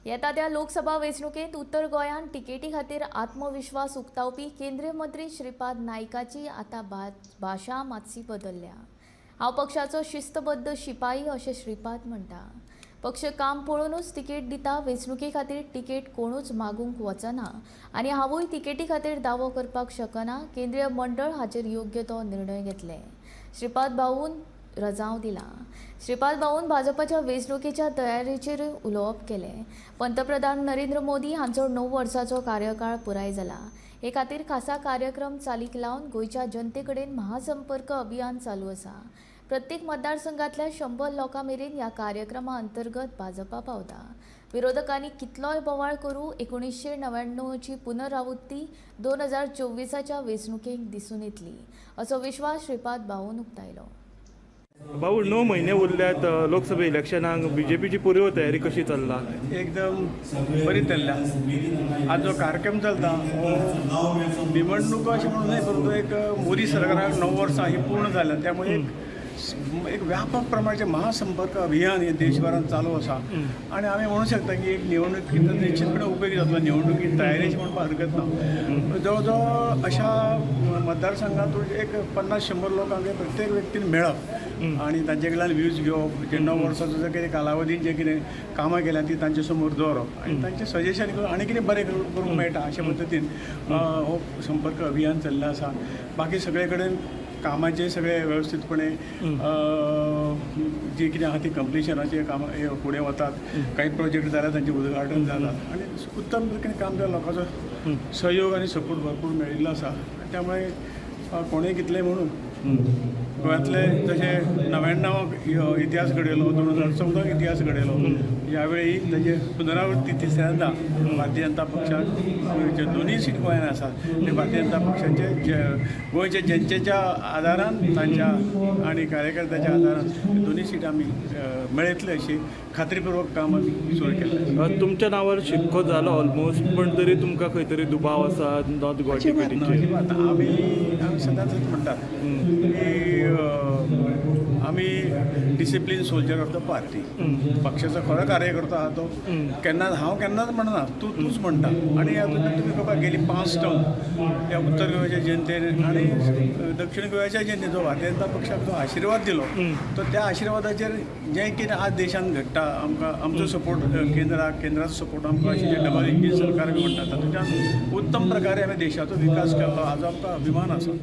येता त्या लोकसभा वेंचणुकेंत उत्तर गोंयांत तिकेटी खातीर आत्मविश्वास उक्तावपी केंद्रीय मंत्री श्रीपाद नायकाची आतां भाशा मातशी बदल्ल्या। हांव पक्षाचो शिस्तबद्ध शिपाई अशें श्रीपाद म्हणटा। पक्ष काम पळोवनूच तिकेट दिता। वेंचणुके खातीर तिकेट कोणूच मागूंक वचना आनी हांवूय तिकेटी खातीर दावो करपाक शकना। केंद्रीय मंडळ हाचेर योग्य तो निर्णय घेतले। श्रीपाद भाऊन रजाव दिला। श्रीपाद भाऊन भाजपाच्या वेंचणुकेच्या तयारेचेर उलोवप केलें। पंतप्रधान नरेंद्र मोदी हांचो 9 वर्सांचो कार्यकाळ पुराय जाला। हे खातीर खासा कार्यक्रम चालीक लावन गोंयच्या जनते कडेन महासंपर्क अभियान चालू आसा। प्रत्येक मतदारसंघातल्या 100 लोकां मेरेन ह्या कार्यक्रमा अंतर्गत भाजपा पावता। विरोधकांनी कितलोय बोवाळ करूं 1999ची पुनरावृत्ती 2024च्या वेंचणुकेक दिसून येतली असो विश्वास श्रीपाद भाऊन उक्तायलो। भाऊ 9 महिने उरल्यात लोकसभा इलेक्शनाक बीजेपीची पूर्व तयारी कशी चल्ला? एकदम बरी चल्ल्या। आज जो कार्यक्रम चलता निवडणूक अशी म्हणून नाही, परंतु एक मोदी सरकाराक 9 वर्सां ही पूर्ण जाल्यात, त्यामुळे एक व्यापक प्रमाणाचे महासंपर्क अभियान हे देशभरात चालू असा आणि आम्ही म्हणू शकता की एक निवडणुकीत निश्चितपणे उपयोगी जातलो। निवडणुकीत तयारीची म्हणपाक हरकत ना। जवळजवळ अशा मतदारसंघातून एक 50-100 लोकांक प्रत्येक व्यक्तीन मेळप आणि तांचे कडल्यान व्ह्यूज घेवप, जे 9 वर्सांचो जे कितें कालावधीन जे कितें कामां केल्या ती तांचे समोर दवरप आणि तांचे सजेशन करून आनी कितें बरें करूंक मेळटा अशे पद्दतीन हो संपर्क अभियान चल्लें आसा। बाकी सगळे कडेन कामाचे सगळे व्यवस्थितपणे जे कितें आहा ती कंप्लिशनाचे काम फुडें वतात। काही प्रोजेक्ट जाल्यार तांचे उद्घाटन जातात आणि उत्तम तरेन काम जाल्या। लोकांचो सहयोग आणि सपोर्ट भरपूर मेळिल्लो आसा। त्यामुळे कोणेय कितलें म्हणून गोंयांतले जशे 99 इतिहास घडयलो, 2014 इतिहास घडयलो, ह्या वेळी ताजे पुनरावृत्ती तिसऱ्यांदा भारतीय जनता पक्षाक जे दोनूय सीट गोंयांत आसात ते भारतीय जनता पक्षाचे गोंयच्या जनतेच्या आदारान तांच्या आणि कार्यकर्त्याच्या आदारान दोनूय सीट आमी मेळयतले अशी खात्रीपूर्वक काम आमी सुरू केल्लें। तुमच्या नांवार शिक्को जालो ऑलमोस्ट, पण तरी तुमकां खंय तरी दुबाव आसा नॉर्थ गोवा टिकेटीचेर? आमी सदांच म्हणटात की आमी discipline soldier of the party. पक्षाचो खरो कार्यकर्तो आहा तो हांव केन्नाच म्हणना, तूच म्हणटा। आणि हातूंत तुमी पळोवपाक गेली 5 टर्म ह्या उत्तर गोंयच्या जनतेन आणि दक्षिण गोंयच्या जनतेन जो भारतीय जनता पक्षाक जो आशिर्वाद दिलो, तो त्या आशिर्वादाचेर जें कितें आज देशांत घडटा, आमकां आमचो सपोर्ट केंद्राचो सपोर्ट आमकां अशें जें डबल इंजीन सरकार बी म्हणटा, तातूंतल्यान उत्तम प्रकारे आमी देशाचो विकास केलो हाचो आमकां अभिमान आसा।